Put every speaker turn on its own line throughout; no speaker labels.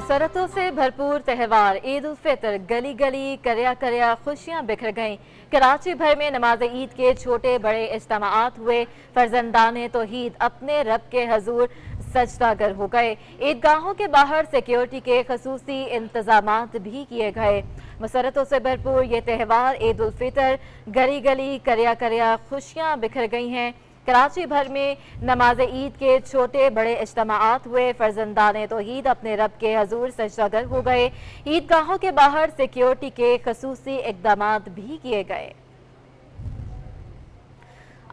मसरतों से भरपूर त्यौहार ईद उल फितर गली गली करया खुशियां बिखर गईं। कराची भर में नमाज ईद के छोटे बड़े इज्तिमाआत हुए। फर्जंदाने तौहीद अपने रब के हजूर सजदागर हो गए। ईदगाहों के बाहर सिक्योरिटी के खसूसी इंतजामात भी किए गए। मसरतों से भरपूर ये त्यौहार ईद उल फितर गली गली करया खुशियां बिखर गई हैं। कराची भर में नमाज ईद के छोटे बड़े इज्तिमाआत हुए। फर्जंदाने तौहीद अपने रब के हजूर सजदागर हो गए। ईदगाहों के बाहर सिक्योरिटी के खसूसी इक़दामात भी किए गए।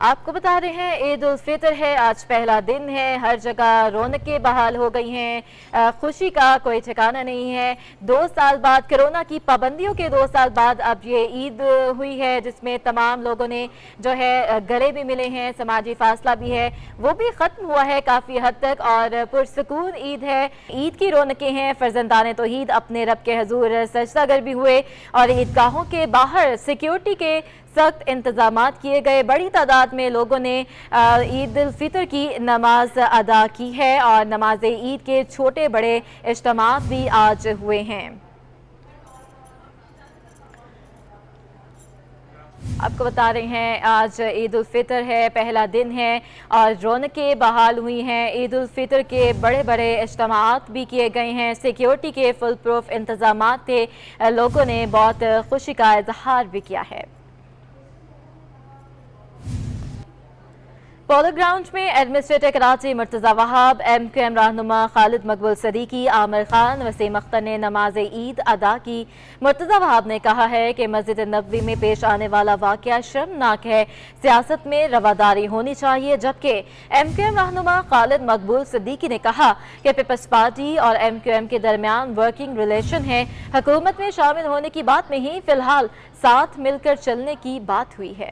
आपको बता रहे हैं ईद उल फितर है, आज पहला दिन है। हर जगह रौनकें बहाल हो गई हैं। खुशी का कोई ठिकाना नहीं है। 2 साल बाद, कोरोना की पाबंदियों के 2 साल बाद अब ये ईद हुई है, जिसमें तमाम लोगों ने जो है गले भी मिले हैं, समाजी फासला भी है वो भी ख़त्म हुआ है काफ़ी हद तक और पुरसुकून ईद है। ईद की रौनकें हैं। फर्जंदाने तौहीद अपने रब के हजूर सजदागर भी हुए और ईदगाहों के बाहर सिक्योरिटी के सख्त इंतजामात किए गए। बड़ी तादाद में लोगों ने ईद उल फितर की नमाज अदा की है और नमाज ईद के छोटे बड़े इज्तिमाआत भी आज हुए हैं। आपको बता रहे हैं आज ईद उल फितर है, पहला दिन है और रौनकें बहाल हुई हैं। ईद उल फितर के बड़े बड़े इज्तिमाआत भी किए गए हैं। सिक्योरिटी के फुल प्रूफ इंतजामात थे। लोगों ने बहुत खुशी का इजहार भी किया है। पोलो ग्राउंड में एडमिनिस्ट्रेटर कराची मुर्तज़ा वहाब, MQM रहनुमा खालिद मकबूल सदीकी, आमिर खान, वसीम अख्तर ने नमाज ईद अदा की। मुर्तज़ा वहाब ने कहा है कि मस्जिद नबवी में पेश आने वाला वाक़या शर्मनाक है। सियासत में रवादारी होनी चाहिए। जबकि MQM रहनुमा खालिद मकबूल सदीकी ने कहा कि पीपल्स पार्टी और MQM के दरमियान वर्किंग रिलेशन है। हुकूमत में शामिल होने की बात नहीं, फिलहाल साथ मिलकर चलने की बात हुई है।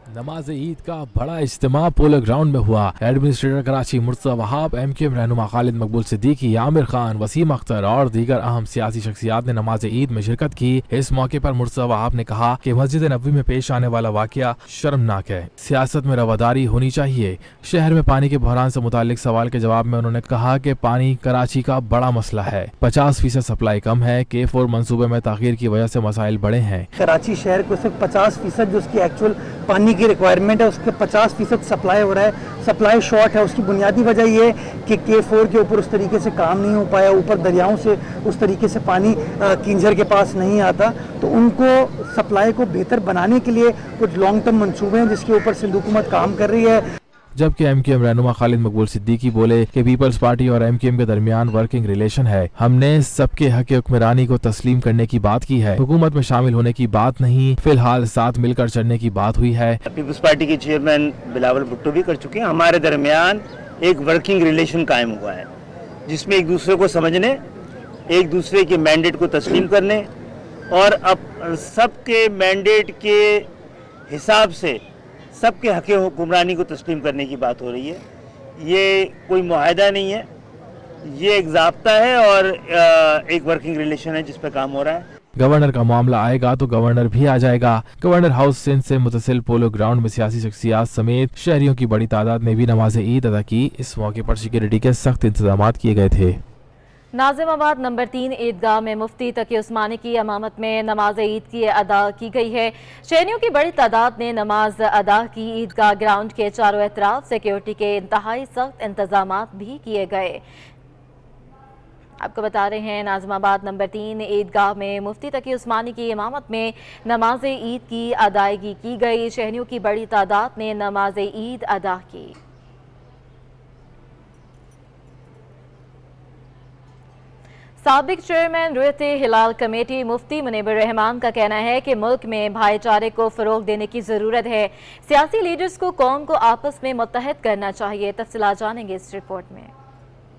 नमाज ईद का बड़ा इज्तिमा पोलो ग्राउंड में हुआ। एडमिनिस्ट्रेटर कराची मुर्तज़ा वहाब, MQM रहनुमा खालिद मकबूल सिद्दीकी, आमिर खान, वसीम अख्तर और दीगर अहम सियासी शख्सियात ने नमाज ईद में शिरकत की। इस मौके पर मुर्तज़ा वहाब ने कहा कि मस्जिद नबवी में पेश आने वाला वाक़या शर्मनाक है। सियासत में रवादारी होनी चाहिए। शहर में पानी के बहरान से मुतालिक सवाल के जवाब में उन्होंने कहा कि पानी कराची का बड़ा मसला है। 50% सप्लाई कम है। K4 मंसूबे में ताख़ीर की वजह से मसाइल बड़े हैं।
कराची शहर को सिर्फ 50% जो उसकी एक्चुअल पानी की रिक्वायरमेंट है उसके 50% सप्लाई हो रहा है। सप्लाई शॉर्ट है। उसकी बुनियादी वजह ये है कि K4 के ऊपर उस तरीके से काम नहीं हो पाया। ऊपर दरियाओं से उस तरीके से पानी किंजर के पास नहीं आता, तो उनको सप्लाई को बेहतर बनाने के लिए कुछ लॉन्ग टर्म मंसूबे हैं जिसके ऊपर सिंध हुकूमत काम कर रही है।
जबकि MQM रहनुमा खालिद मकबूल सिद्दीकी बोले कि पीपल्स पार्टी और MQM के दरमियान वर्किंग रिलेशन है। हमने सबके हक हुक्मरानी को तस्लीम करने की बात की है। हुकूमत में शामिल होने की बात नहीं, फिलहाल साथ मिलकर चलने की बात हुई है।
पीपल्स पार्टी के चेयरमैन बिलावल भुट्टो भी कर चुके हैं। हमारे दरमियान एक वर्किंग रिलेशन कायम हुआ है जिसमें एक दूसरे को समझने, एक दूसरे के मैंडेट को तस्लीम करने और अब सबके मैंडेट के हिसाब से सबके हक हुक्मरानी को तस्लीम करने की बात हो रही है। ये कोई मुआहदा नहीं है, ये एक ज़ाब्ता है और एक वर्किंग रिलेशन है जिस पर काम हो रहा है।
गवर्नर का मामला आएगा तो गवर्नर भी आ जाएगा। गवर्नर हाउस सिंध से मुतसिल पोलो ग्राउंड में सियासी शख्सियात समेत शहरियों की बड़ी तादाद ने भी नमाज ईद अदा की। इस मौके पर सिक्योरिटी के सख्त इंतजाम किए गए थे।
नाज़िमाबाद नंबर 3 ईदगाह में मुफ्ती तकी उस्मानी की इमामत में नमाज ईद की अदा की गई है। शहरियों की बड़ी तादाद ने नमाज अदा की। ईदगाह ग्राउंड के चारों अतराफ सिक्योरिटी के इंतहाई सख्त इंतजामात भी किए गए। आपको बता रहे हैं नाज़िमाबाद नंबर 3 ईदगाह में मुफ्ती तकी उस्मानी की इमामत में नमाज ईद की अदायगी की गई। शहरियों की बड़ी तादाद ने नमाज ईद अदा की। साबिक चेयरमैन रुयते हिलाल कमेटी मुफ्ती मुनीबुर रहमान का कहना है कि मुल्क में भाईचारे को फरोग देने की जरूरत है। सियासी लीडर्स को कौम को आपस में मुत्तहद करना चाहिए। तफसीलात जानेंगे इस रिपोर्ट में।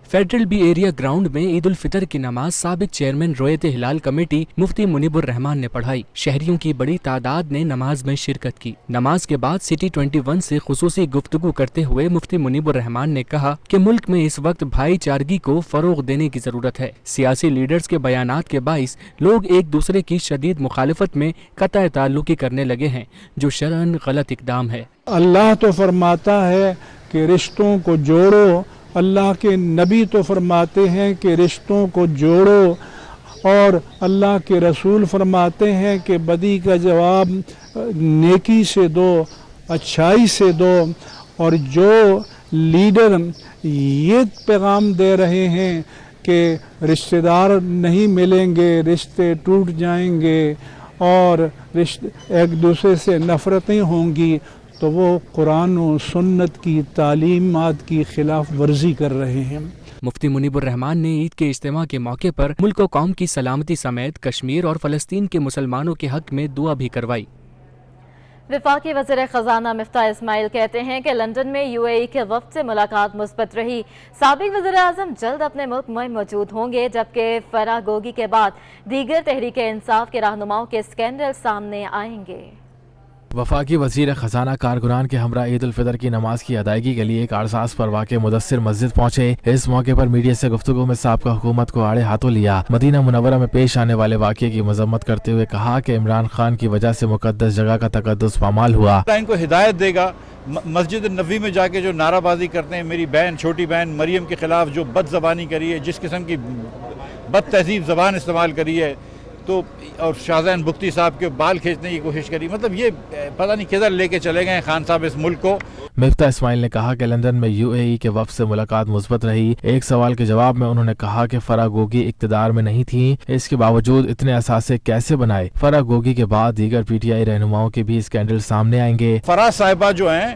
फेडरल बी एरिया ग्राउंड में ईद उल फितर की नमाज साबिक चेयरमैन रोयत हिलाल कमेटी मुफ्ती मुनीबुर रहमान ने पढ़ाई। शहरियों की बड़ी तादाद ने नमाज में शिरकत की। नमाज के बाद सिटी 21 से खुसूसी गुफ्तगू करते हुए मुफ्ती मुनीबुर रहमान ने कहा कि मुल्क में इस वक्त भाईचारगी को फरोग देने की जरूरत है। सियासी लीडर्स के बयानात के बाइस लोग एक दूसरे की शदीद मुखालिफत में कतई ताल्लुकी करने लगे हैं, जो शरअन गलत इकदाम है।
अल्लाह तो फरमाता है कि रिश्तों को जोड़ो اللہ کے نبی تو فرماتے ہیں کہ رشتوں کو جوڑو، اور اللہ کے رسول فرماتے ہیں کہ بدی کا جواب نیکی سے دو، اچھائی سے دو۔ اور جو لیڈر یہ پیغام دے رہے ہیں کہ رشتہ دار نہیں ملیں گے، رشتے ٹوٹ جائیں گے اور ایک دوسرے سے نفرتیں ہوں گی، تو وہ قرآن و سنت کی تعلیمات کی خلاف ورزی کر رہے ہیں۔
مفتی منیب الرحمان نے عید کے اجتماع کے موقع پر ملک و قوم کی سلامتی سمیت کشمیر اور فلسطین کے مسلمانوں کے حق میں دعا بھی کروائی۔
وفاقی وزیر خزانہ مفتاح اسماعیل کہتے ہیں کہ لندن میں UAE کے وفد سے ملاقات مثبت رہی۔ سابق وزیر اعظم جلد اپنے ملک میں موجود ہوں گے، جبکہ فرح گوگی کے بعد دیگر تحریک انصاف کے رہنماؤں کے اسکینڈل سامنے آئیں گے۔
وفاقی وزیر خزانہ کارکنان کے ہمراہ عید الفطر کی نماز کی ادائیگی کے لیے ایک ارساس پر واقع مدثر مسجد پہنچے۔ اس موقع پر میڈیا سے گفتگو میں سابقہ حکومت کو آڑے ہاتھوں لیا۔ مدینہ منورہ میں پیش آنے والے واقعے کی مذمت کرتے ہوئے کہا کہ عمران خان کی وجہ سے مقدس جگہ کا تقدس پامال ہوا۔
ان کو ہدایت دے گا۔ مسجد نبوی میں جا کے جو نعرہ بازی کرتے ہیں، میری بہن چھوٹی بہن مریم کے خلاف جو بد زبانی کری ہے، جس قسم کی بد تہذیب زبان استعمال کری ہے، تو اور شاہزین بگٹی صاحب کے بال کھینچنے کی کوشش کری، مطلب یہ پتہ نہیں کدھر لے کے چلے گئے خان صاحب اس ملک کو۔
مفتاح اسماعیل نے کہا کہ لندن میں UAE کے وفد سے ملاقات مثبت رہی۔ ایک سوال کے جواب میں انہوں نے کہا کہ فرح گوگی اقتدار میں نہیں تھیں، اس کے باوجود اتنے اثاثے کیسے بنائے؟ فرح گوگی کے بعد دیگر PTI رہنماؤں کے بھی اسکینڈل سامنے آئیں گے۔
فرح صاحبہ جو ہیں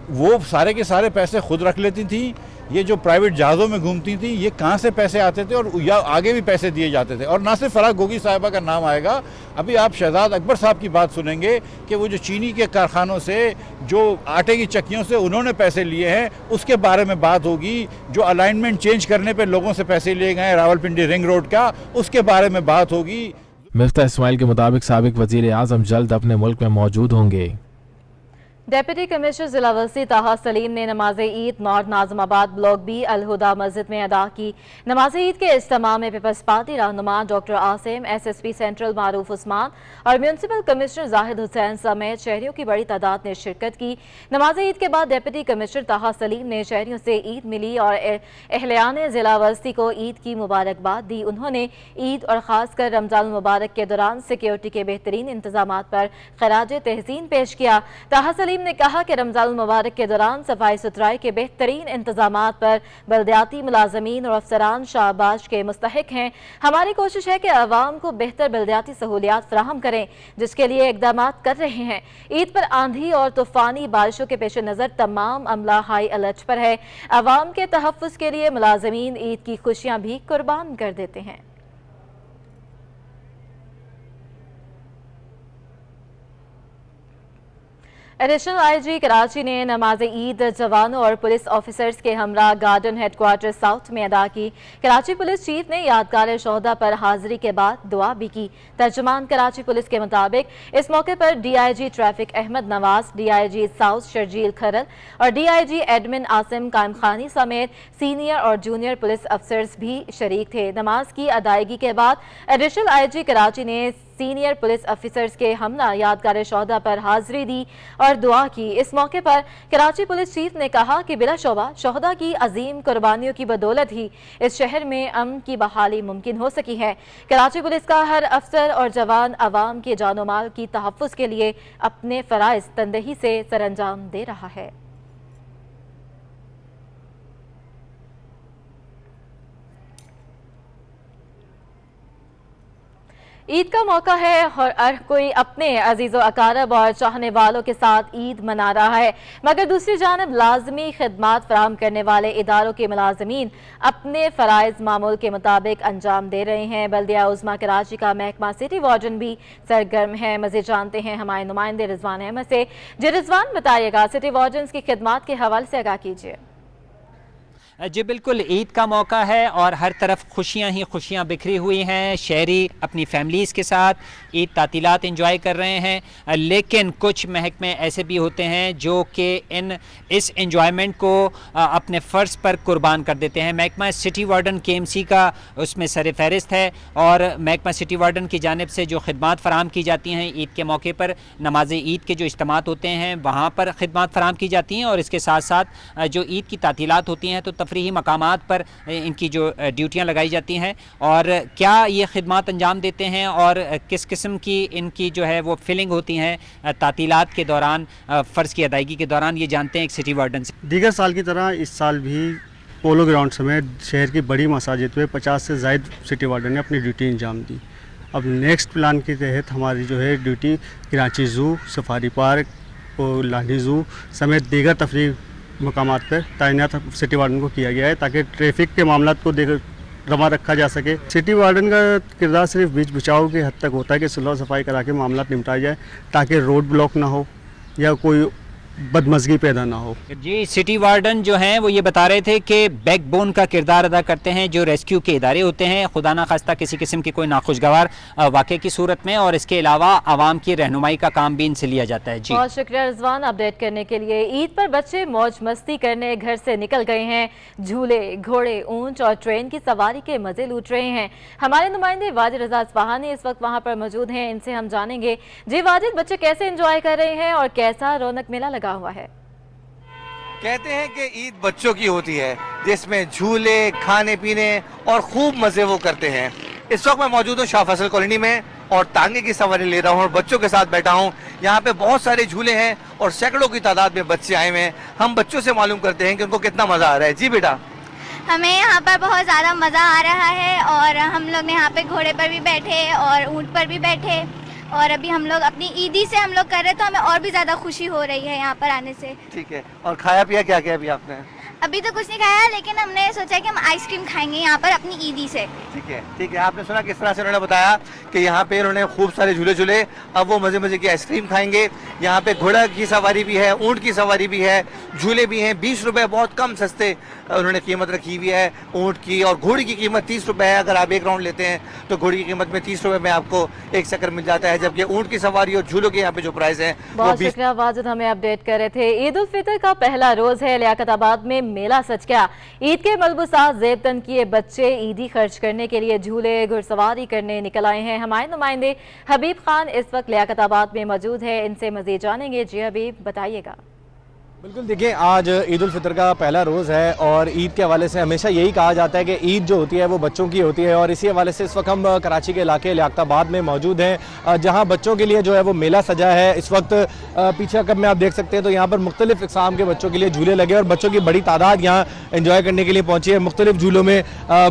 وہ سارے کے سارے پیسے خود رکھ لیتی تھیں، یہ جو پرائیویٹ جہازوں میں گھومتی تھیں، یہ کہاں سے پیسے آتے تھے اور یا آگے بھی پیسے دیے جاتے تھے؟ اور نہ صرف فرح گوگی صاحبہ کا نام آئے گا، ابھی آپ شہزاد اکبر صاحب کی بات سنیں گے کہ وہ جو چینی کے کارخانوں سے، جو آٹے کی چکیوں سے انہوں نے پیسے لیے ہیں، اس کے بارے میں بات ہوگی۔ جو الائنمنٹ چینج کرنے پہ لوگوں سے پیسے لیے گئے راولپنڈی رنگ روڈ کا، اس کے بارے میں بات ہوگی۔
مفتاح اسماعیل کے مطابق سابق وزیر اعظم جلد اپنے ملک میں موجود ہوں گے۔
ڈپٹی کمشنر ضلع وسطی طاہا سلیم نے نماز عید نارتھ ناظم آباد بلاک B الہدا مسجد میں ادا کی۔ نماز عید کے اجتماع میں پیپلز پارٹی رہنما ڈاکٹر عاصم، SSP سینٹرل معروف عثمان اور میونسپل کمشنر زاہد حسین سمیت شہریوں کی بڑی تعداد نے شرکت کی۔ نماز عید کے بعد ڈپٹی کمشنر طاہا سلیم نے شہریوں سے عید ملی اور اہلیان ضلع وسطی کو عید کی مبارکباد دی۔ انہوں نے عید اور خاص کر رمضان المبارک کے دوران سیکیورٹی کے بہترین انتظامات پر خراج تحسین پیش کیا۔ طاہا سلیم نے کہا کہ رمضان المبارک کے دوران صفائی ستھرائی کے بہترین انتظامات پر بلدیاتی ملازمین اور افسران شاباش کے مستحق ہیں۔ ہماری کوشش ہے کہ عوام کو بہتر بلدیاتی سہولیات فراہم کریں، جس کے لیے اقدامات کر رہے ہیں۔ عید پر آندھی اور طوفانی بارشوں کے پیش نظر تمام عملہ ہائی الرٹ پر ہے۔ عوام کے تحفظ کے لیے ملازمین عید کی خوشیاں بھی قربان کر دیتے ہیں۔ ایڈیشنل IG کراچی نے نماز عید جوانوں اور پولیس آفیسرز کے ہمراہ گارڈن ہیڈ کوارٹر ساؤتھ میں ادا کی۔ کراچی پولیس چیف نے یادگار شہداء پر حاضری کے بعد دعا بھی کی۔ ترجمان کراچی پولیس کے مطابق اس موقع پر DIG ٹریفک احمد نواز، DIG ساؤتھ شرجیل کھرل اور DIG ایڈمن عاصم قائم خانی سمیت سینئر اور جونیئر پولیس افسرز بھی شریک تھے۔ نماز کی ادائیگی کے بعد ایڈیشنل IG کراچی نے سینئر پولیس افیسرز کے ہمراہ یادگار شہداء پر حاضری دی اور دعا کی۔ اس موقع پر کراچی پولیس چیف نے کہا کہ بلا شبہ شہداء کی عظیم قربانیوں کی بدولت ہی اس شہر میں امن کی بحالی ممکن ہو سکی ہے۔ کراچی پولیس کا ہر افسر اور جوان عوام کے جان و مال کی تحفظ کے لیے اپنے فرائض تندہی سے سر انجام دے رہا ہے۔ عید کا موقع ہے اور ہر کوئی اپنے عزیز و اقارب اور چاہنے والوں کے ساتھ عید منا رہا ہے، مگر دوسری جانب لازمی خدمات فراہم کرنے والے اداروں کے ملازمین اپنے فرائض معمول کے مطابق انجام دے رہے ہیں۔ بلدیہ عظمیٰ کراچی کا محکمہ سٹی وارڈن بھی سرگرم ہے۔ مزید جانتے ہیں ہمارے نمائندے رضوان احمد سے۔ جی رضوان، بتائیے گا سٹی وارڈنز کی خدمات کے حوالے سے آگاہ کیجیے۔
جی بالکل، عید کا موقع ہے اور ہر طرف خوشیاں ہی خوشیاں بکھری ہوئی ہیں۔ شہری اپنی فیملیز کے ساتھ عید تعطیلات انجوائے کر رہے ہیں، لیکن کچھ محکمے ایسے بھی ہوتے ہیں جو کہ اس انجوائمنٹ کو اپنے فرض پر قربان کر دیتے ہیں۔ محکمہ سٹی وارڈن KMC کا اس میں سر فہرست ہے، اور محکمہ سٹی وارڈن کی جانب سے جو خدمات فراہم کی جاتی ہیں عید کے موقع پر، نماز عید کے جو اجتماعات ہوتے ہیں وہاں پر خدمات فراہم کی جاتی ہیں، اور اس کے ساتھ ساتھ جو عید کی تعطیلات ہوتی ہیں تو تب तफरीही मकामात पर इनकी जो ड्यूटियाँ लगाई जाती हैं, और क्या ये खिदमात अंजाम देते हैं और किस किस्म की इनकी जो है वो फिलिंग होती हैं तातीलात के दौरान, फ़र्ज़ की अदायगी के दौरान, ये जानते हैं एक सिटी वार्डन से।
दीगर साल की तरह इस साल भी पोलो ग्राउंड समेत शहर की बड़ी मसाजिद में 50 से ज़ायद सिटी वार्डन ने अपनी ड्यूटी अंजाम दी। अब नेक्स्ट प्लान के तहत हमारी जो है duty Karachi zoo, safari park और लाहनी ज़ू समेत दीगर तफरीह मकामात पर तैनात सिटी वार्डन को किया गया है, ताकि ट्रैफिक के मामलों को रवा रखा जा सके। सिटी वार्डन का किरदार सिर्फ बीच बचाव के हद तक होता है कि सुलह सफाई करा के मामला निपटाया जाए, ताकि रोड ब्लॉक ना हो या कोई बदमज़गी पैदा ना हो।
जी, सिटी वार्डन जो हैं वो ये बता रहे थे कि बैकबोन का किरदार अदा करते हैं जो रेस्क्यू के इदारे होते हैं, खुदा ना खास्ता किसी किस्म की कोई नाखुशगवार वाक़े की सूरत में, और इसके अलावा आवाम की रहनुमाई का काम भी इनसे लिया जाता है। जी,
बहुत शुक्रिया रिजवान अपडेट करने के लिए। ईद पर बच्चे मौज मस्ती करने घर से निकल गए हैं, झूले, घोड़े, ऊंट और ट्रेन की सवारी के मजे लूट रहे हैं। हमारे नुमाइंदे वाजिद रजा इस्फहानी इस वक्त वहाँ पर मौजूद हैं, इनसे हम जानेंगे। जी वाजिद, बच्चे कैसे एंजॉय कर रहे हैं और कैसा रौनक मेला लगा हुआ है?
कहते हैं कि ईद बच्चों की होती है, जिसमें झूले, खाने पीने और खूब मजे वो करते हैं। इस वक्त मैं मौजूद हूँ शाह फैसल कॉलोनी में और टांगे की सवारी ले रहा हूँ और बच्चों के साथ बैठा हूँ। यहाँ पे बहुत सारे झूले हैं और सैकड़ों की तादाद में बच्चे आए हुए हैं। हम बच्चों से मालूम करते हैं कि उनको कितना मजा आ रहा है। जी बेटा,
हमें यहाँ पर बहुत ज़्यादा मज़ा आ रहा है और हम लोग यहाँ पे घोड़े पर भी बैठे और ऊँट पर भी बैठे, और अभी हम लोग अपनी ईदी से हम लोग कर रहे, तो हमें और भी ज़्यादा खुशी हो रही है यहाँ पर आने से।
ठीक है, और खाया पिया क्या क्या अभी आपने?
अभी तो कुछ नहीं खाया, लेकिन हमने सोचा कि हम आइसक्रीम खाएंगे यहाँ पर अपनी ईदी से।
ठीक है, ठीक है। आपने सुना किस तरह से उन्होंने बताया कि यहाँ पे उन्होंने खूब सारे झूले झूले, अब वो मज़े मज़े की आइसक्रीम खाएंगे। यहाँ पे घोड़ा की सवारी भी है, ऊँट की सवारी भी है, झूले भी हैं। 20 रुपये, बहुत कम सस्ते उन्होंने कीमत रखी हुई है ऊँट की, और घोड़ी की कीमत 30 रुपये है। अगर आप एक राउंड लेते हैं तो घोड़ी की कीमत में 30 रुपये में आपको एक चक्कर मिल जाता है, जबकि ऊँट की सवारी और झूलों के यहाँ पे जो प्राइस है।
बहुत शुक्रिया वाजिद, हमें अपडेट कर रहे थे। ईद उल फितर का पहला रोज है, लियाकताबाद में मेला सज गया। ईद के मलबूसात ज़ेब तन किए बच्चे ईदी खर्च करने के लिए झूले, घुड़सवारी करने निकल आए हैं। हमारे नुमाइंदे हबीब खान इस वक्त लियाकताबाद में मौजूद है, इनसे मजीद जानेंगे। जी हबीब, बताइएगा।
बिल्कुल, देखिए आज ईद उल फितर का पहला रोज़ है और ईद के हवाले से हमेशा यही कहा जाता है कि ईद जो होती है वो बच्चों की होती है, और इसी हवाले से इस वक्त हम कराची के इलाके लियाकताबाद में मौजूद हैं, जहां बच्चों के लिए जो है वो मेला सजा है। इस वक्त पीछे कब में आप देख सकते हैं तो यहाँ पर मुख्तलिफ इक़साम के बच्चों के लिए झूले लगे और बच्चों की बड़ी तादाद यहाँ इंजॉय करने के लिए पहुँची है। मुख्तलिफ झूलों में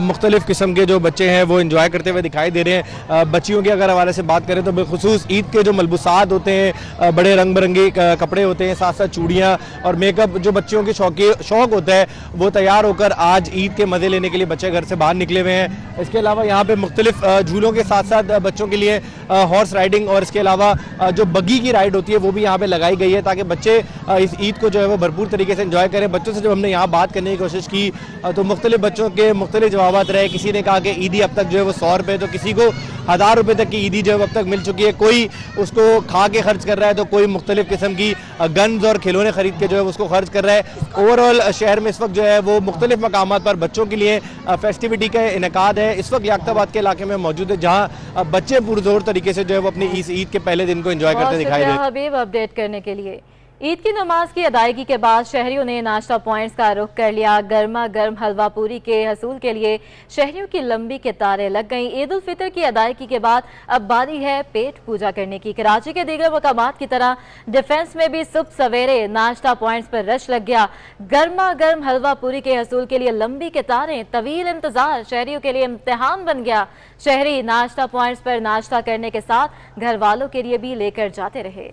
मुख्तलिफ किस्म के जो बच्चे हैं वो इंजॉय करते हुए दिखाई दे रहे हैं। बच्चियों के अगर हवाले से बात करें तो बिलखुसूस ईद के जो मलबूसात होते हैं, बड़े रंग बिरंगे कपड़े होते हैं, साथ साथ चूड़ियाँ और मेकअप जो बच्चियों के शौक होता है वो तैयार होकर आज ईद के मज़े लेने के लिए बच्चे घर से बाहर निकले हुए हैं। इसके अलावा यहाँ पे मुख्तलिफ झूलों के साथ साथ बच्चों के लिए हॉर्स राइडिंग और इसके अलावा जो बग्गी की राइड होती है वो भी यहाँ पे लगाई गई है, ताकि बच्चे इस ईद को जो है वो भरपूर तरीके से एंजॉय करें। बच्चों से जब हमने यहाँ बात करने की कोशिश की तो मुख्तलिफ बच्चों के मुख्तलिफ जवाब रहे। किसी ने कहा कि ईदी अब तक जो है वो 100 रुपये, तो किसी को 1000 रुपये तक की ईदी जो है अब तक मिल चुकी है। कोई उसको खा के खर्च कर रहा है तो कोई मुख्तलिफ किस्म की गन्स और खिलौने खरीद के जो है उसको खर्च कर रहा है। ओवरऑल शहर में इस वक्त जो है वो मुख्तलिफ मकामात पर बच्चों के लिए फेस्टिविटी का इनेकाद है। इस वक्त लियाकताबाद के इलाके में मौजूद है, जहाँ बच्चे पुरजोर तरीके से जो है वो अपनी इस ईद के पहले दिन को एंजॉय करते दिखाई दे रहे हैं।
हबीब, अपडेट करने के लिए। ईद की नमाज की अदायगी के बाद शहरियों ने नाश्ता पॉइंट्स का रुख कर लिया। गर्मा गर्म हलवा पूरी के हसूल के लिए शहरियों की लंबी कतारें लग गईं। ईद उल फितर की अदायगी के बाद अब बारी है पेट पूजा करने की। कराची के दीगर मकामात की तरह डिफेंस में भी सुबह सवेरे नाश्ता पॉइंट्स पर रश लग गया। गर्मा गर्म हलवा पूरी के हसूल के लिए लंबी कतारें, तवील इंतजार शहरियों के लिए इम्तिहान बन गया। शहरी नाश्ता पॉइंट्स पर नाश्ता करने के साथ घर वालों के लिए भी लेकर जाते रहे।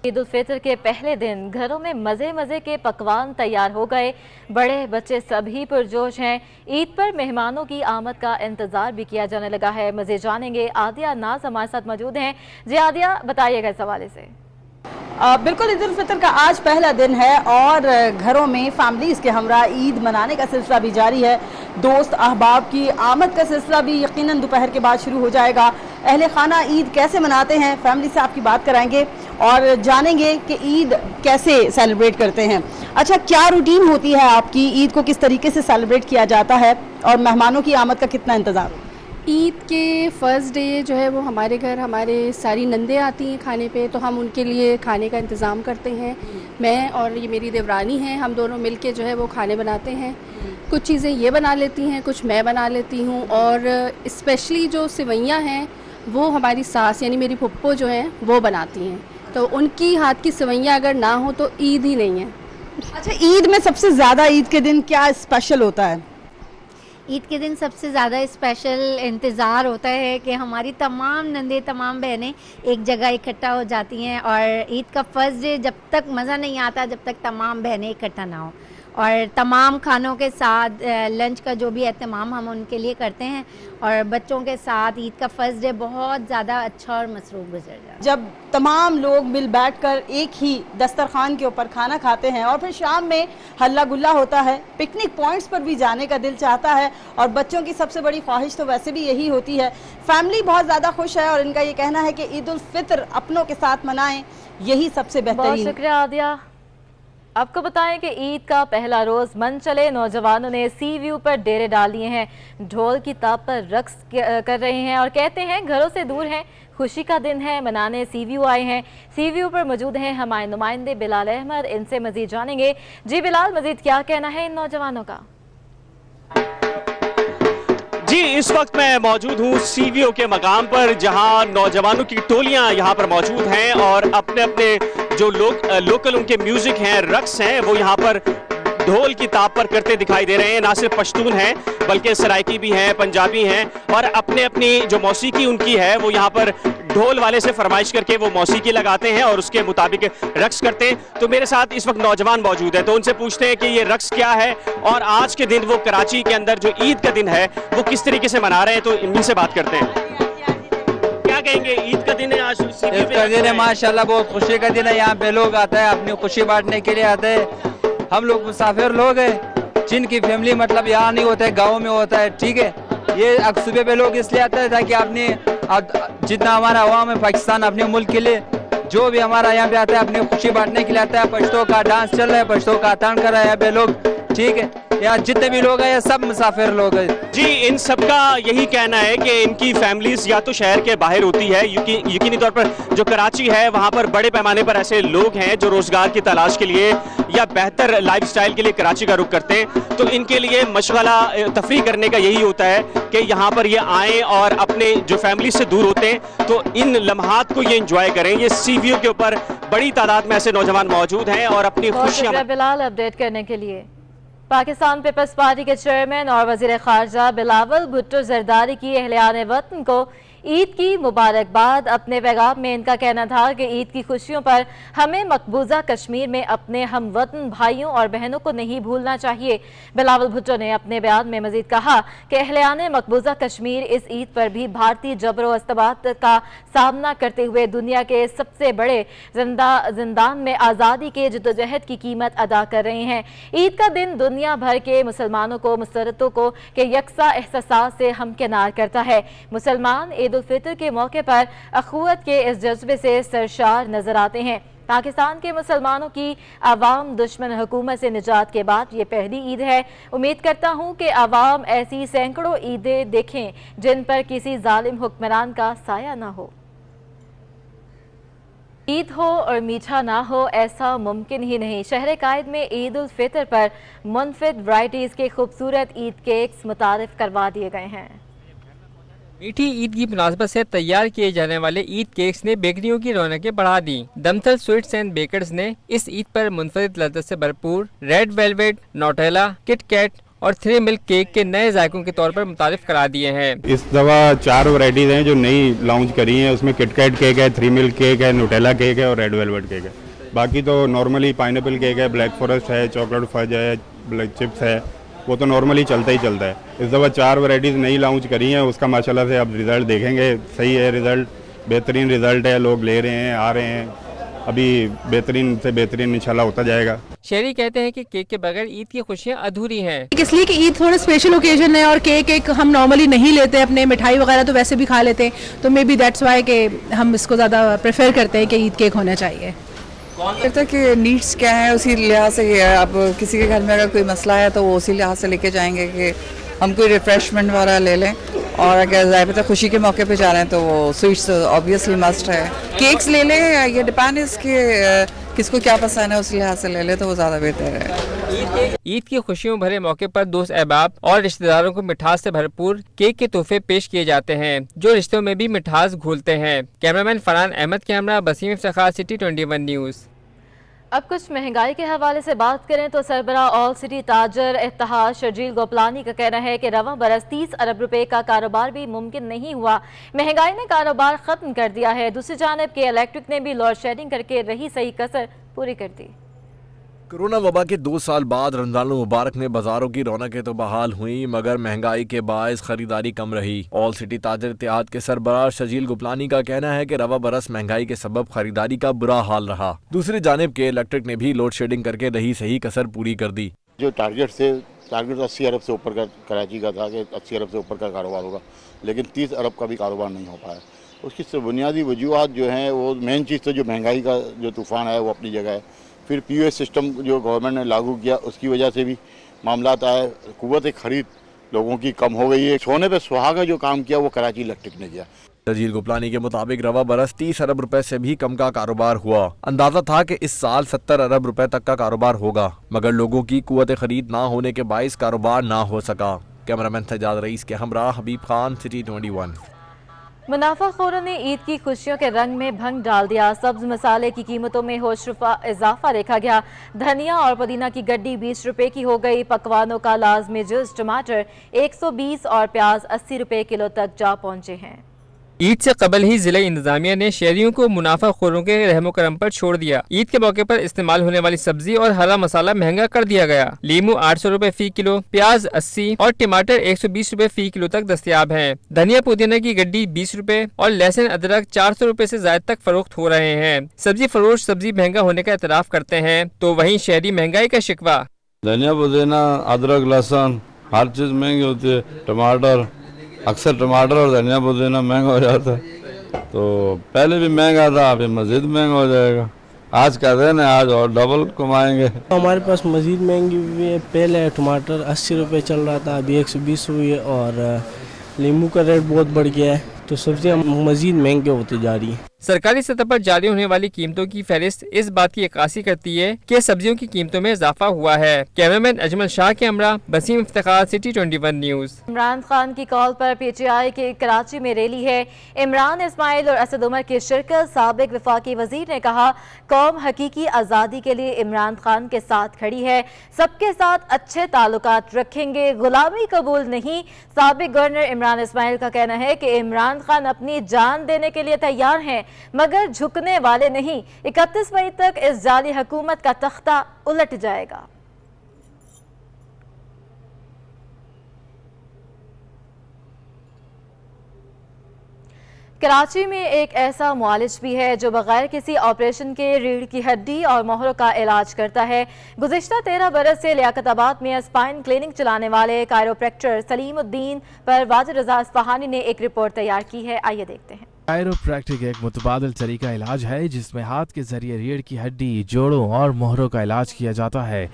ईद उल फितर के पहले दिन घरों में मज़े मज़े के पकवान तैयार हो गए। बड़े बच्चे सभी पुरजोश हैं। ईद पर मेहमानों की आमद का इंतज़ार भी किया जाने लगा है। मज़े जानेंगे, आदिया नाज हमारे साथ मौजूद हैं। जी आदिया, बताइएगा इस हवाले से।
बिल्कुल, ईद उल फितर का आज पहला दिन है और घरों में फैमिलीज़ के हमरा ईद मनाने का सिलसिला भी जारी है। दोस्त अहबाब की आमद का सिलसिला भी यकीनन दोपहर के बाद शुरू हो जाएगा। अहले खाना ईद कैसे मनाते हैं, फैमिली से आपकी बात कराएंगे और जानेंगे कि ईद कैसे सेलिब्रेट करते हैं। अच्छा, क्या रूटीन होती है आपकी? ईद को किस तरीके से सेलिब्रेट किया जाता है और मेहमानों की आमद का कितना इंतज़ार?
عید کے فرسٹ ڈے جو ہے وہ ہمارے گھر ہمارے ساری نندیں آتی ہیں کھانے پہ، تو ہم ان کے لیے کھانے کا انتظام کرتے ہیں. میں اور یہ میری دیورانی ہیں، ہم دونوں مل کے جو ہے وہ کھانے بناتے ہیں. کچھ چیزیں یہ بنا لیتی ہیں، کچھ میں بنا لیتی ہوں، اور اسپیشلی جو سوئیاں ہیں وہ ہماری ساس یعنی میری پھپھو جو ہیں وہ بناتی ہیں. تو ان کی ہاتھ کی سوئیاں اگر نہ ہوں تو عید ہی نہیں ہے.
اچھا، عید میں سب سے زیادہ عید کے دن کیا اسپیشل ہوتا ہے؟
عید کے دن سب سے زیادہ اسپیشل انتظار ہوتا ہے کہ ہماری تمام نندیں، تمام بہنیں ایک جگہ اکٹھا ہو جاتی ہیں، اور عید کا فرسٹ ڈے جب تک مزہ نہیں آتا جب تک تمام بہنیں اکٹھا نہ ہوں. اور تمام کھانوں کے ساتھ لنچ کا جو بھی اہتمام ہم ان کے لیے کرتے ہیں، اور بچوں کے ساتھ عید کا فرسٹ ڈے بہت زیادہ اچھا اور مصروف گزر جاتا ہے.
جب تمام لوگ مل بیٹھ کر ایک ہی دسترخوان کے اوپر کھانا کھاتے ہیں اور پھر شام میں ہلہ گلا ہوتا ہے، پکنک پوائنٹس پر بھی جانے کا دل چاہتا ہے، اور بچوں کی سب سے بڑی خواہش تو ویسے بھی یہی ہوتی ہے. فیملی بہت زیادہ خوش ہے اور ان کا یہ کہنا ہے کہ عید الفطر اپنوں کے ساتھ منائیں، یہی سب سے بہترین.
بہت شکریہ عادیہ. آپ کو بتائیں کہ عید کا پہلا روز من چلے نوجوانوں نے سی ویو پر ڈیرے ڈال دیے ہیں، ڈھول کی تاپ پر رقص کر رہے ہیں اور کہتے ہیں گھروں سے دور ہیں، خوشی کا دن ہے، منانے سی ویو آئے ہیں. سی ویو پر موجود ہیں ہمارے نمائندے بلال احمد، ان سے مزید جانیں گے. جی بلال، مزید کیا کہنا ہے ان نوجوانوں کا؟
جی، اس وقت میں موجود ہوں سی وی او کے مقام پر، جہاں نوجوانوں کی ٹولیاں یہاں پر موجود ہیں اور اپنے اپنے جو لوکل ان کے میوزک ہیں، رقص ہیں، وہ یہاں پر ڈھول کی تاپ پر کرتے دکھائی دے رہے ہیں. نہ صرف پشتون ہیں بلکہ سرائکی بھی ہیں، پنجابی ہیں، اور اپنے اپنی جو موسیقی ان کی ہے وہ یہاں پر ڈھول والے سے فرمائش کر کے وہ موسیقی لگاتے ہیں اور اس کے مطابق رقص کرتے ہیں. تو میرے ساتھ اس وقت نوجوان موجود ہیں، تو ان سے پوچھتے ہیں کہ یہ رقص کیا ہے اور آج کے دن وہ کراچی کے اندر جو عید کا دن ہے وہ کس طریقے سے منا رہے ہیں. تو ان سے بات کرتے ہیں. کیا کہیں گے، عید کا دن ہے آج؟
عید کا دن ہے، ماشاءاللہ بہت خوشی کا دن ہے. یہاں پہ لوگ آتے ہیں اپنی خوشی بانٹنے کے لیے آتے ہیں. ہم لوگ مسافر لوگ ہیں جن کی فیملی مطلب یہاں نہیں ہوتا ہے، گاؤں میں ہوتا ہے. ٹھیک ہے، یہ اب صبح پہ لوگ اس لیے آتے ہیں تاکہ اپنی جتنا ہمارا عوام ہے پاکستان، اپنے ملک کے لیے جو بھی ہمارا یہاں پہ آتا ہے اپنی خوشی بانٹنے کے لیے آتا ہے. پشتوں کا ڈانس چل رہا ہے، پشتوں کا تان کر رہا ہے یہاں پہ لوگ. ٹھیک ہے، یہاں جتنے بھی لوگ ہیں سب مسافر لوگ ہیں.
جی، ان سب کا یہی کہنا ہے کہ ان کی فیملیز یا تو شہر کے باہر ہوتی ہے، یقینی طور پر جو کراچی ہے وہاں پر بڑے پیمانے پر ایسے لوگ ہیں جو روزگار کی تلاش کے لیے یا بہتر لائف سٹائل کے لیے کراچی کا رخ کرتے ہیں. تو ان کے لیے مشغلہ تفریح کرنے کا یہی ہوتا ہے کہ یہاں پر یہ آئیں اور اپنے جو فیملی سے دور ہوتے ہیں تو ان لمحات کو یہ انجوائے کریں. یہ سی وی او کے اوپر بڑی تعداد میں ایسے نوجوان موجود ہیں اور اپنی خوشیاں.
شکریہ بلال اپڈیٹ کرنے کے لیے. پاکستان پیپلز پارٹی کے چیئرمین اور وزیر خارجہ بلاول بھٹو زرداری کی اہلیان وطن کو عید کی مبارکباد. اپنے پیغام میں ان کا کہنا تھا کہ عید کی خوشیوں پر ہمیں مقبوضہ کشمیر میں اپنے ہم وطن بھائیوں اور بہنوں کو نہیں بھولنا چاہیے. بلاول بھٹو نے اپنے بیان میں مزید کہا کہ اہلیان مقبوضہ کشمیر اس عید پر بھی بھارتی جبر و استبداد کا سامنا کرتے ہوئے دنیا کے سب سے بڑے زندان میں آزادی کے جدوجہد کی قیمت ادا کر رہے ہیں. عید کا دن دنیا بھر کے مسلمانوں کو، مسرتوں کو کہ یکساں احساسات سے ہمکنار کرتا ہے. مسلمان عید الفطر کے موقع پر اخوت کے اس جذبے سے سرشار نظر آتے ہیں. پاکستان کے مسلمانوں کی عوام دشمن حکومت سے نجات کے بعد یہ پہلی عید ہے. امید کرتا ہوں کہ عوام ایسی سینکڑوں عیدیں دیکھیں جن پر کسی ظالم حکمران کا سایہ نہ ہو. عید ہو اور میٹھا نہ ہو ایسا ممکن ہی نہیں. شہر قائد میں عید الفطر پر منفرد ورائٹیز کے خوبصورت عید کیکس متعارف کروا دیے گئے ہیں.
میٹھی عید کی مناسبت سے تیار کیے جانے والے عید کیکس نے بیکریوں کی رونقیں بڑھا دیں. دمتل سویٹس اینڈ بیکرز نے اس عید پر منفرد لذت سے بھرپور ریڈ ویلویٹ، نوٹیلا، کٹ کیٹ اور 3 ملک کیک کے نئے ذائقوں کے طور پر متعارف کرا دیے ہیں.
اس دفعہ 4 ورائٹیز ہیں جو نئی لانچ کری ہیں. اس میں کٹ کیٹ کیک ہے، 3 ملک کیک ہے، نوٹیلا کیک ہے اور ریڈ ویلویٹ کیک ہے. باقی تو نارملی پائن ایپل کیک ہے، بلیک فورسٹ ہے، چاکلیٹ فج ہے، بلیک چپس ہے، وہ تو نارملی چلتا ہی چلتا ہے. اس دفعہ 4 ورائٹیز نئی لانچ کری ہیں. اس کا ماشاءاللہ سے اب رزلٹ دیکھیں گے. صحیح ہے رزلٹ، بہترین رزلٹ ہے. لوگ لے رہے ہیں، آ رہے ہیں. ابھی بہترین سے بہترین انشاءاللہ ہوتا جائے گا.
شہری کہتے ہیں کہ کیک کے بغیر عید کی خوشیاں ادھوری ہیں.
اس لیے کہ عید تھوڑا اسپیشل اوکیزن ہے اور کیک ایک ہم نارملی نہیں لیتے، اپنے مٹھائی وغیرہ تو ویسے بھی کھا لیتے ہیں، تو مے بی دیٹس وائی کہ ہم اس کو زیادہ پریفر کرتے ہیں کہ عید کیک ہونا چاہیے.
کہتا ہے کہ نیڈس کیا ہیں اسی لحاظ سے. اب کسی کے گھر میں اگر کوئی مسئلہ ہے تو وہ اسی لحاظ سے لے کے جائیں گے کہ ہم کوئی ریفریشمنٹ وغیرہ لے لیں. और अगर ज़ाहिर बात है खुशी के मौके पे जा रहे हैं तो वो स्वीट्स ऑब्वियसली मस्ट है। केक्स ले लें, ये डिपेंड इसके किसको क्या पसंद है उस लिहाज से ले ले तो वो ज़्यादा बेहतर है।
ईद की खुशियों भरे मौके पर दोस्त अहबाब और रिश्तेदारों को मिठास से भरपूर केक के तोहफे पेश किए जाते हैं जो रिश्तों में भी मिठास घोलते हैं। कैमरामैन फरहान अहमद के हमरा बसीम इफ्तिखार, सिटी 21 न्यूज़।
अब कुछ महंगाई के हवाले से बात करें तो सरबराह ऑल सिटी ताजर इत्तेहाद शर्जील गोपलानी का कहना है कि रवां बरस 30 अरब रुपए का कारोबार भी मुमकिन नहीं हुआ। महंगाई ने कारोबार खत्म कर दिया है। दूसरी जानब के इलेक्ट्रिक ने भी लोड शेडिंग करके रही सही कसर पूरी कर दी।
कोरोना वबा के 2 साल बाद रमजान मुबारक में बाजारों की रौनकें तो बहाल हुई, मगर महंगाई के बायस खरीदारी कम रही। ऑल सिटी ताजर इत्तेहाद के सरबराह शर्जील गोपलानी का कहना है कि रवा बरस महंगाई के सबब खरीदारी का बुरा हाल रहा। दूसरी जानिब के इलेक्ट्रिक ने भी लोड शेडिंग करके रही सही कसर पूरी कर दी।
जो टारगेट 80 अरब से ऊपर का कराची का था कि 80 अरब से ऊपर का कारोबार होगा, लेकिन 30 अरब का भी कारोबार नहीं हो पाया। उसकी बुनियादी वजूहत जो हैं वो मेन चीज़ तो जो महंगाई का जो तूफ़ान है वो अपनी जगह है। फिर POS सिस्टम जो गवर्नमेंट ने लागू किया उसकी वजह से भी मामलात आए। कुव्वत ख़रीद लोगों की कम हो गई है। सोने पे सुहागा जो काम किया वो कराची इलेक्ट्रिक ने किया।
शर्जील गोपलानी के मुताबिक रवा बरस 30 अरब रुपए से भी कम का कारोबार हुआ। अंदाजा था कि इस साल 70 अरब रुपए तक का कारोबार होगा, मगर लोगों की कुव्वत खरीद ना होने के बायस कारोबार ना हो सका। कैमरामैन सज्जाद रईस के हमरा हबीब खान, सिटी 21।
मुनाफाखोरों ने ईद की खुशियों के रंग में भंग डाल दिया। सब्ज मसाले की कीमतों में होशरुफा इजाफा देखा गया। धनिया और पुदीना की गड्डी 20 रुपए की हो गई। पकवानों का लाजमी जुज़ टमाटर 120 और प्याज 80 रुपए किलो तक जा पहुंचे हैं।
ईद से कबल ही जिला इंतजामिया ने शहरियों को मुनाफाखोरों के रहमो करम पर छोड़ दिया। ईद के मौके पर इस्तेमाल होने वाली सब्जी और हरा मसाला महंगा कर दिया गया। लीमू 800 रुपए फी किलो, प्याज 80 और टमाटर 120 रुपए फी किलो तक दस्तयाब हैं। धनिया पुदीना की गड्डी 20 रुपए और लहसुन अदरक 400 रुपए से ज्यादा तक फरोख्त हो रहे हैं। सब्जी फरोश सब्जी महंगा होने का एतराफ करते हैं तो वहीं शहरी महंगाई का शिकवा।
धनिया पुदीना अदरक लहसुन हर चीज महंगी होती है। टमाटर अक्सर टमाटर और धनिया पुदीना महंगा हो जाता है, तो पहले भी महंगा था अभी मजीद महंगा हो जाएगा। आज का दिन है, आज और डबल कमाएंगे।
हमारे पास मजीद महंगी हुई है। पहले टमाटर 80 रुपये चल रहा था, अभी 120 हुई है और नींबू का रेट बहुत बढ़ गया है, तो सब्जियां मजीद महंगी होती जा रही हैं।
सरकारी सतह पर जारी होने वाली कीमतों की फहरिस्त इस बात की अक्कासी करती है कि सब्जियों की कीमतों में इजाफा हुआ है। कैमरामैन अजमल शाह के हमरा बसीम इफ्तिखार, सिटी 21 न्यूज़।
इमरान खान की कॉल पर PTI के कराची में रैली है। इमरान इस्माइल और असद उमर की शिरकत। साबिक वफाकी वजीर ने कहा कौम हकीकी आज़ादी के लिए इमरान खान के साथ खड़ी है, सबके साथ अच्छे ताल्लुकात रखेंगे, गुलामी कबूल नहीं। साबिक गवर्नर इमरान इस्माइल का कहना है कि इमरान खान अपनी जान देने के लिए तैयार हैं मगर झुकने वाले नहीं। 31 मई तक इस जाली हुकूमत का तख्ता उलट जाएगा। कराची में एक ऐसा मुआलिज भी है जो बगैर किसी ऑपरेशन के रीढ़ की हड्डी और मोहरों का इलाज करता है। गुज़िश्ता 13 बरस से लियाकताबाद में स्पाइन क्लिनिक चलाने वाले कायरोप्रैक्टर सलीमुद्दीन पर वाजिद रज़ा इस्फहानी ने एक रिपोर्ट तैयार की है, आइए देखते हैं।
कायरोप्रैक्टिक एक मुतबादिल तरीका इलाज है जिसमें हाथ के जरिए रीढ़ की हड्डी, जोड़ों और मोहरों का इलाज किया जाता है।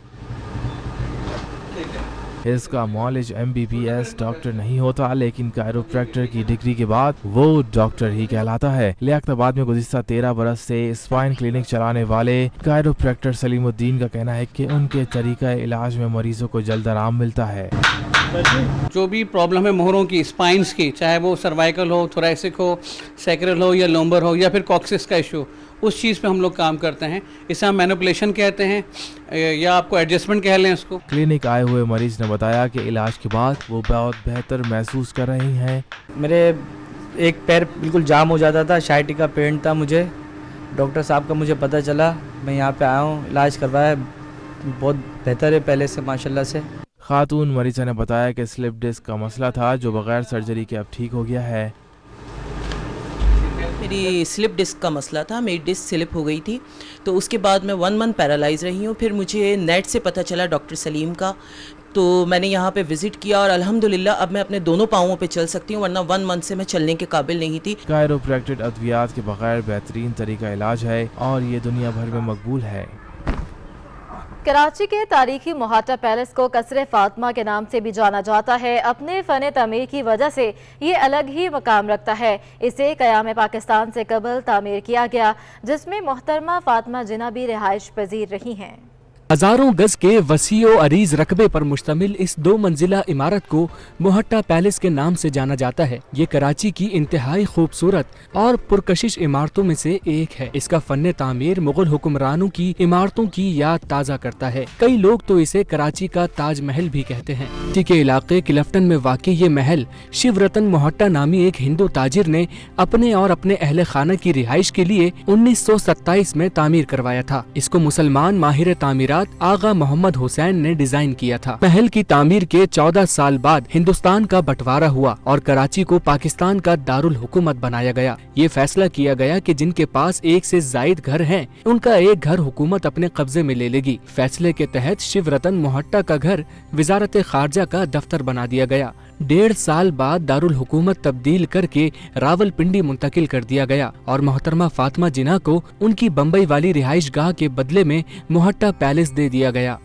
इसका मौलिज MBBS डॉक्टर नहीं होता, लेकिन कायरोप्रैक्टर की डिग्री के बाद वो डॉक्टर ही कहलाता है। लियाकताबाद में गुज़िश्ता 13 बरस से स्पाइन क्लिनिक चलाने वाले कायरोप्रैक्टर सलीमुद्दीन का कहना है कि उनके तरीका इलाज में मरीजों को जल्द आराम मिलता है।
जो भी प्रॉब्लम है मोहरों की, स्पाइन्स की, चाहे वो सर्वाइकल हो, थोरैसिक हो, सैक्रल हो या लोम्बर हो या फिर कॉक्सिस का इशू, उस चीज़ पे हम लोग काम करते हैं। इसे हम मैनिपुलेशन कहते हैं या आपको एडजस्टमेंट कह लें इसको।
क्लिनिक आए हुए मरीज ने बताया कि इलाज के बाद वो बहुत बेहतर महसूस कर रही हैं।
मेरे एक पैर बिल्कुल जाम हो जाता था, शाइटी का पेन था मुझे। डॉक्टर साहब का मुझे पता चला, मैं यहाँ पे आया हूँ, इलाज करवाया, बहुत बेहतर है पहले से माशाल्लाह से।
खातून मरीज़ा ने बताया कि स्लिप डिस्क का मसला था जो बगैर सर्जरी के अब ठीक हो गया है।
मेरी स्लिप डिस्क का मसला था, मेरी डिस्क स्लिप हो गई थी, तो उसके बाद मैं 1 मंथ पैरालाइज रही हूँ। फिर मुझे नेट से पता चला डॉक्टर सलीम का, तो मैंने यहाँ पे विज़िट किया और अल्हम्दुलिल्लाह अब मैं अपने दोनों पाँवों पे चल सकती हूँ, वरना 1 मंथ से मैं चलने के काबिल नहीं थी।
कायरोप्रैक्टिक अद्वियात के बगैर बेहतरीन तरीका इलाज है और ये दुनिया भर में मकबूल है।
कराची के तारीखी मोहट्टा पैलेस को कसरे फातिमा के नाम से भी जाना जाता है। अपने फ़न तामीर की वजह से ये अलग ही मकाम रखता है। इसे क़याम पाकिस्तान से कबल तामीर किया गया, जिसमें मोहतरमा फातिमा जिन्ना भी रिहाइश पजीर रही हैं।
हजारों गज के वसीओ अरीज रकबे पर मुश्तमिल इस 2 मंजिला इमारत को मोहट्टा पैलेस के नाम से जाना जाता है। ये कराची की इंतहाई खूबसूरत और पुरकशिश इमारतों में से एक है। इसका फन्ने तामीर मुगल हुक्मरानों की इमारतों की याद ताज़ा करता है। कई लोग तो इसे कराची का ताज महल भी कहते हैं। कराची के इलाके क्लिफ्टन में वाक़ई ये महल शिव रतन मोहट्टा नामी एक हिंदू ताजिर ने अपने और अपने अहले खाना की रिहाइश के लिए 1927 में तामीर करवाया था। इसको मुसलमान माहिर तामीर आगा मोहम्मद हुसैन ने डिजाइन किया था। महल की तामीर के 14 साल बाद हिंदुस्तान का बंटवारा हुआ और कराची को पाकिस्तान का दारुल हुकूमत बनाया गया। ये फैसला किया गया कि जिनके पास 1 से जायद घर हैं, उनका एक घर हुकूमत अपने कब्जे में ले लेगी। फैसले के तहत शिव रतन मोहट्टा का घर वजारत खारजा का दफ्तर बना दिया गया। 1.5 साल बाद दारुल हुकूमत तब्दील करके रावलपिंडी मुंतकिल कर दिया गया और मोहतरमा फातिमा जिन्ना को उनकी बम्बई वाली रिहाइश गाह के बदले में मोहट्टा पैलेस दे दिया गया।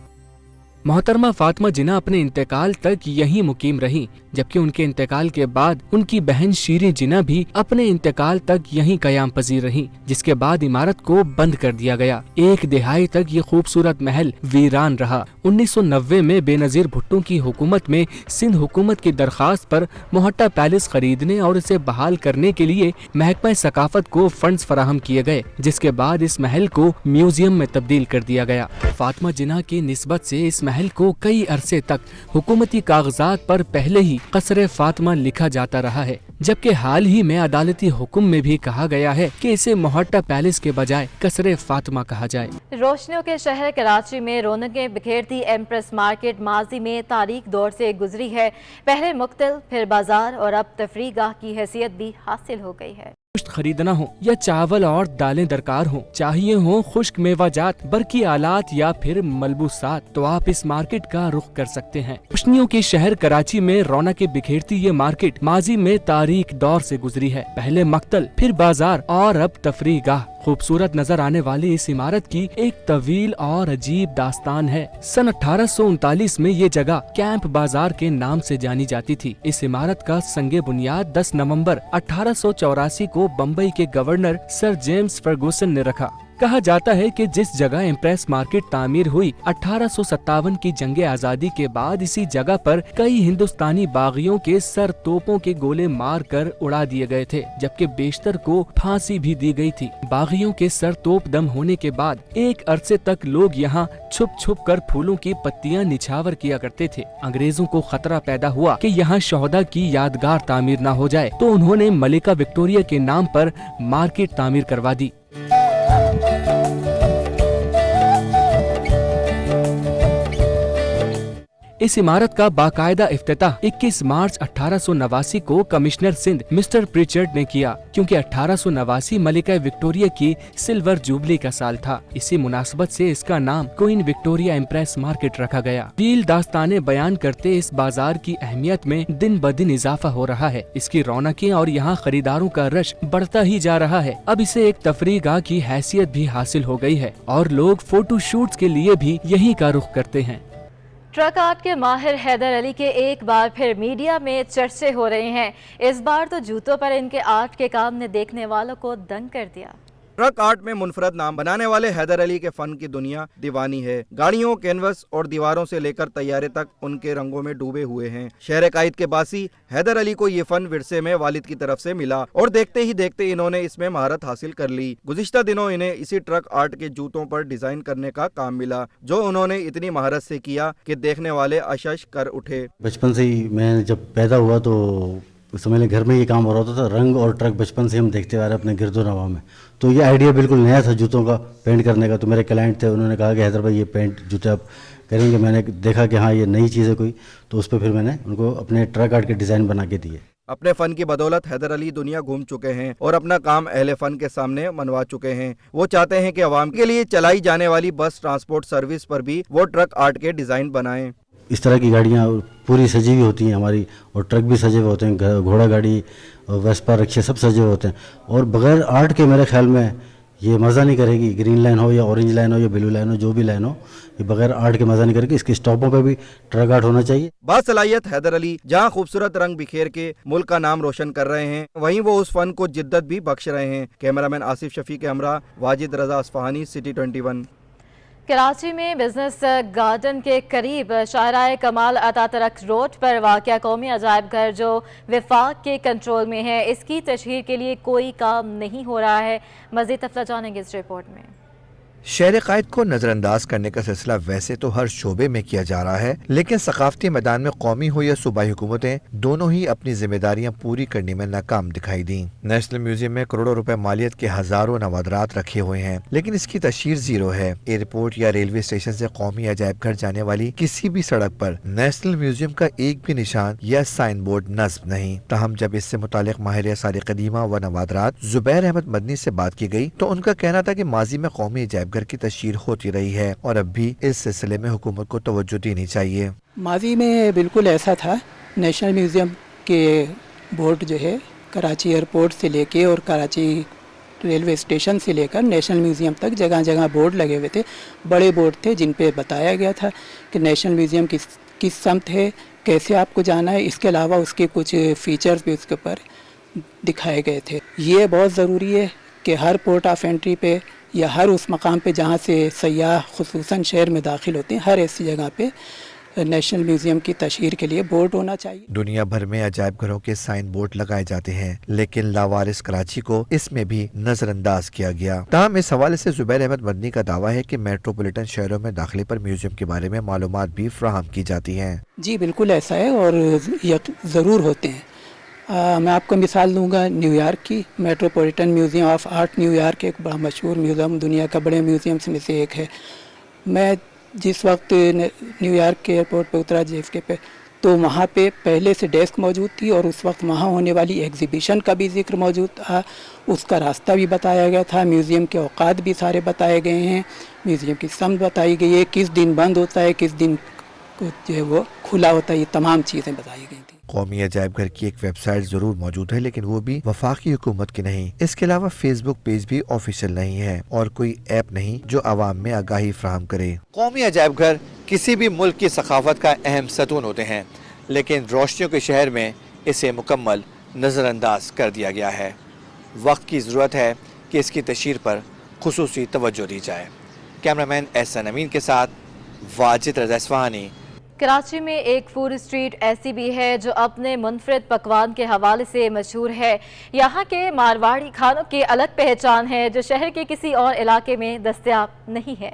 मोहतरमा फातिमा जिन्ना अपने इंतकाल तक यहीं मुकीम रही, जबकि उनके इंतकाल के बाद उनकी बहन शीरी जिन्ना भी अपने इंतकाल तक यहीं कयाम पजीर रही, जिसके बाद इमारत को बंद कर दिया गया। एक दिहाई तक ये खूबसूरत महल वीरान रहा। 1990 में बेनजीर भुट्टो की हुकूमत में सिंध हुकूमत की दरखास्त पर मोहट्टा पैलेस खरीदने और इसे बहाल करने के लिए महकमा सकाफत को फंड्स फराहम किए गए, जिसके बाद इस महल को म्यूजियम में तब्दील कर दिया गया। फातिमा जिन्ना की निस्बत से इस महल को कई अरसे तक हुकूमती कागजात पर पहले ही कसरे फातिमा लिखा जाता रहा है, जबकि हाल ही में अदालती हुक्म में भी कहा गया है कि इसे मोहट्टा पैलेस के बजाय कसरे फातिमा कहा जाए।
रोशनियों के शहर कराची में रौनकें बिखेरती एम्प्रेस मार्केट माजी में तारीख दौर से गुजरी है। पहले मुख्तल, फिर बाजार और अब तफरीगाह की हैसियत भी हासिल हो गई है।
गोश्त खरीदना हो या चावल और दालें दरकार हो, चाहिए हो खुश्क मेवाजात, बरकी आलात या फिर मलबूसात, तो आप इस मार्केट का रुख कर सकते हैं। रोशनियों के शहर कराची में रौनकें बिखेरती ये मार्केट माजी में तारीख दौर से गुजरी है। पहले मक्तल, फिर बाजार और अब तफरीगाह। खूबसूरत नजर आने वाली इस इमारत की एक तवील और अजीब दास्तान है। सन 1839 में ये जगह कैंप बाजार के नाम से जानी जाती थी। इस इमारत का संगे बुनियाद 10 नवंबर 1884 को बम्बई के गवर्नर सर जेम्स फर्गूसन ने रखा। कहा जाता है कि जिस जगह इम्प्रेस मार्केट तामीर हुई 1857 की जंग आजादी के बाद इसी जगह पर कई हिंदुस्तानी बागियों के सर तोपों के गोले मार कर उड़ा दिए गए थे, जबकि बेशतर को फांसी भी दी गई थी। बागियों के सर तोप दम होने के बाद एक अरसे तक लोग यहाँ छुप छुप कर फूलों की पत्तियां निछावर किया करते थे। अंग्रेजों को खतरा पैदा हुआ कि यहाँ शोहदा की यादगार तामीर न हो जाए, तो उन्होंने मलिका विक्टोरिया के नाम पर मार्केट तामीर करवा दी। इस इमारत का बाकायदा इफ्तिताह 21 मार्च 1889 को कमिश्नर सिंध मिस्टर प्रिचर्ड ने किया, क्योंकि 1889 मलिका विक्टोरिया की सिल्वर जुबली का साल था। इसी मुनासबत से इसका नाम क्वीन विक्टोरिया इम्प्रेस मार्केट रखा गया। वील दास्ताने बयान करते इस बाजार की अहमियत में दिन ब दिन इजाफा हो रहा है। इसकी रौनकें और यहाँ खरीदारों का रश बढ़ता ही जा रहा है। अब इसे एक तफरीगाह की हैसियत भी हासिल हो गई है और लोग फोटो शूट्स के लिए भी यहीं का रुख करते हैं।
ट्रक आर्ट के माहिर हैदर अली के एक बार फिर मीडिया में चर्चे हो रहे हैं। इस बार तो जूतों पर इनके आर्ट के काम ने देखने वालों को दंग कर दिया।
ट्रक आर्ट में मुनफरद नाम बनाने वाले हैदर अली के फन की दुनिया दीवानी है। गाड़ियों, कैनवस और दीवारों से लेकर तैयारे तक उनके रंगों में डूबे हुए हैं। शहर कायद के बासी हैदर अली को ये फन विरसे में वालिद की तरफ से मिला और देखते ही देखते इन्होंने इसमें महारत हासिल कर ली। गुज़िश्ता दिनों इन्हें इसी ट्रक आर्ट के जूतों पर डिजाइन करने का काम मिला, जो उन्होंने इतनी महारत से किया कि देखने वाले अशश कर उठे।
बचपन से ही मैं जब पैदा हुआ तो उस समय घर में ये काम हो रहा होता था। रंग और ट्रक बचपन से हम देखते आ रहे अपने गिरदो नवा में, तो ये आइडिया बिल्कुल नया था जूतों का पेंट करने का। तो मेरे क्लाइंट थे, उन्होंने कहा कि हैदर भाई ये पेंट जूते आप करेंगे। मैंने देखा कि हाँ ये नई चीज़ है कोई, तो उस पर फिर मैंने उनको अपने ट्रक आर्ट के डिज़ाइन बना के दिए।
अपने फन की बदौलत हैदर अली दुनिया घूम चुके हैं और अपना काम अहले फन के सामने मनवा चुके हैं। वो चाहते हैं कि अवाम के लिए चलाई जाने वाली बस ट्रांसपोर्ट सर्विस पर भी वो ट्रक आर्ट के डिज़ाइन बनाएं।
इस तरह की गाड़ियाँ पूरी सजी हुई होती हैं हमारी, और ट्रक भी सजे हुए होते हैं, घोड़ा गाड़ी और वेस्पा रिक्शे सब सजे हुए होते हैं। और बगैर आर्ट के मेरे ख्याल में ये मज़ा नहीं करेगी, ग्रीन लाइन हो या ऑरेंज लाइन हो या ब्लू लाइन हो, जो भी लाइन हो, ये बगैर आर्ट के मज़ा नहीं करेगी। इसके स्टॉपों पे भी ट्रक आर्ट होना चाहिए।
बासलाहियत हैदर अली जहां खूबसूरत रंग बिखेर के मुल्क का नाम रोशन कर रहे हैं, वहीं वो उस फन को जिद्दत भी बख्श रहे हैं। कैमरामैन आसिफ शफी के हमरा वाजिद रजा अस्फहानी, सिटी 21।
कराची में बिजनेस गार्डन के करीब शाहराह कमाल अतातुर्क रोड पर वाक़या कौमी अजायब घर जो विफाक के कंट्रोल में है, इसकी तशहीर के लिए कोई काम नहीं हो रहा है। मज़ीद तफसीलात जानेंगे इस रिपोर्ट में।
शहर कायद को नज़रअंदाज करने का सिलसिला वैसे तो हर शोबे में किया जा रहा है, लेकिन सकाफती मैदान में कौमी हो या सूबाई हुकूमतें दोनों ही अपनी जिम्मेदारियां पूरी करने में नाकाम दिखाई दी। नेशनल म्यूजियम में करोड़ों रुपए मालियत के हजारों नवादरात रखे हुए हैं, लेकिन इसकी तशहीर जीरो है। एयरपोर्ट या रेलवे स्टेशन से कौमी अजायब घर जाने वाली किसी भी सड़क पर नेशनल म्यूजियम का एक भी निशान या साइन बोर्ड नस्ब नहीं। तहम जब इससे मुतालिक माहिर आसार कदीमा व नवादरात जुबैर अहमद मदनी से बात की गई तो उनका कहना था कि माजी में कौमी अजायब घर की तशहीर होती रही है और अब भी इस सिलसिले में हुकूमत को तवज्जो देनी चाहिए।
माजी में बिल्कुल ऐसा था। नेशनल म्यूज़ियम के बोर्ड जो है कराची एयरपोर्ट से लेके और कराची रेलवे स्टेशन से लेकर नेशनल म्यूज़ियम तक जगह जगह बोर्ड लगे हुए थे। बड़े बोर्ड थे जिन पे बताया गया था कि नेशनल म्यूज़ियम किस समत है, कैसे आपको जाना है। इसके अलावा उसके कुछ फ़ीचर्स भी उसके ऊपर दिखाए गए थे। ये बहुत ज़रूरी है कि हर पोर्ट ऑफ एंट्री पे या हर उस मकाम पे जहाँ से सयाह खुसूसन शहर में दाखिल होते हैं, हर ऐसी जगह पे नेशनल म्यूज़ियम की तशहीर के लिए बोर्ड होना चाहिए।
दुनिया भर में अजायब घरों के साइन बोर्ड लगाए जाते हैं, लेकिन लावारिस कराची को इसमें भी नजरअंदाज किया गया। ताहम इस हवाले से जुबैर अहमद मदनी का दावा है कि मेट्रोपॉलिटन शहरों में दाखिले पर म्यूज़ियम के बारे में मालूमात भी फराहम की जाती हैं।
जी बिल्कुल ऐसा है और ज़रूर होते हैं। मैं आपको मिसाल दूंगा न्यूयॉर्क की। Metropolitan museum of art New York एक बड़ा मशहूर म्यूज़ियम, दुनिया का बड़े म्यूज़ियम्स में से एक है। मैं जिस वक्त न्यूयॉर्क के एयरपोर्ट पे उतरा JFK पे, तो वहाँ पे पहले से डेस्क मौजूद थी और उस वक्त वहाँ होने वाली एग्ज़िबिशन का भी जिक्र मौजूद था। उसका रास्ता भी बताया गया था, म्यूज़ियम के औकात भी सारे बताए गए हैं, म्यूज़ियम की समत बताई गई है, किस दिन बंद होता है, किस दिन जो है वो खुला होता है, ये तमाम चीज़ें बताई गई थी।
कौमी अजायब घर की एक वेबसाइट जरूर मौजूद है, लेकिन वो भी वफाकी हुकूमत की नहीं। इसके अलावा फेसबुक पेज भी ऑफिशियल नहीं है और कोई ऐप नहीं जो आवाम में आगाही फराहम करे।
कौमी अजायब घर किसी भी मुल्क की सकाफत का अहम सतून होते हैं, लेकिन रोशनियों के शहर में इसे मुकम्मल नज़रअंदाज कर दिया गया है। वक्त की ज़रूरत है कि इसकी तशहीर पर खुसूसी तवज्जो दी जाए। कैमरामैन एहसन अमीन के साथ वाजिद रज़ा अस्फहानी।
कराची में एक फूड स्ट्रीट ऐसी भी है जो अपने मुनफरिद पकवान के हवाले से मशहूर है। यहाँ के मारवाड़ी खानों की अलग पहचान है जो शहर के किसी और इलाके में दस्तयाब नहीं है।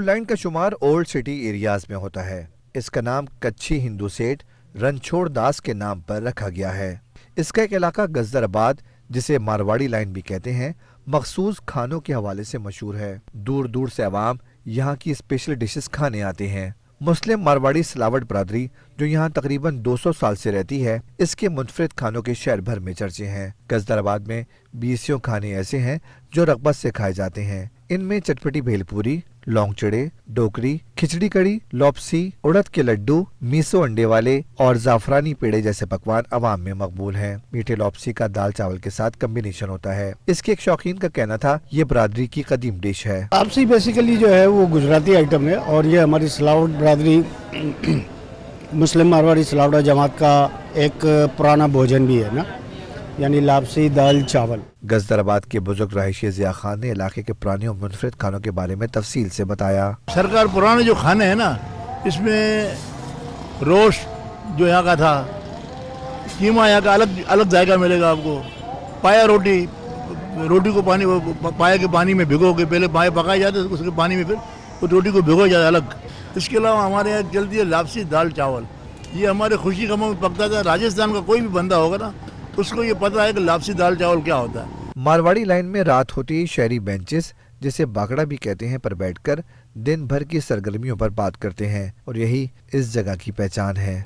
लाइन का शुमार ओल्ड सिटी एरियाज में होता है। इसका नाम कच्ची हिंदू सेठ रणछोड़ दास के नाम पर रखा गया है। इसका एक इलाका गजदराबाद, जिसे मारवाड़ी लाइन भी कहते हैं, मखसूस खानों के हवाले से मशहूर है। दूर दूर से अवाम यहाँ की स्पेशल डिशेस खाने आते हैं। मुस्लिम मारवाड़ी सिलावट बरादरी जो यहाँ तकरीबन 200 साल से रहती है, इसके मुनफरिद खानों के शहर भर में चर्चे हैं। गजदराबाद में 20 खाने ऐसे हैं जो रगबत से खाए जाते हैं। इनमें चटपटी भेलपूरी, लौंग चिड़े, डोकरी, खिचड़ी कड़ी, लौपसी, उड़द के लड्डू, मीसो अंडे वाले और जाफरानी पेड़े जैसे पकवान अवाम में मकबूल हैं। मीठे लौपसी का दाल चावल के साथ कम्बिनेशन होता है। इसके एक शौकीन का कहना था ये बरादरी की कदीम डिश है।
लौपसी बेसिकली जो है वो गुजराती आइटम है और ये हमारी सिलावट बरादरी मुस्लिम मारवाड़ी सिलावट जमात का एक पुराना भोजन भी है ना, यानी लापसी दाल चावल।
गजदराबाद के बुजुर्ग रहायशी ज़िया खान ने इलाके के पुराने और मुनफरिद खानों के बारे में तफसील से बताया।
सरकार पुराने जो खाने हैं ना, इसमें रोस्ट जो यहाँ का था, कीमा यहाँ का अलग जायका मिलेगा आपको। पाया रोटी को पाया के पानी में भिगो के पहले पाया पकाया जाता है, उसके पानी में फिर उस रोटी को भिगो जाता अलग। इसके अलावा हमारे यहाँ चलती है लापसी दाल चावल। ये हमारे खुशी गमों में पकता था। राजस्थान का कोई भी बंदा होगा ना, उसको ये पता है कि लापसी दाल चावल क्या होता है।
मारवाड़ी लाइन में रात होती ही शहरी बेंचेस, जिसे बाकड़ा भी कहते हैं, पर बैठकर दिन भर की सरगर्मियों पर बात करते हैं और यही इस जगह की पहचान है।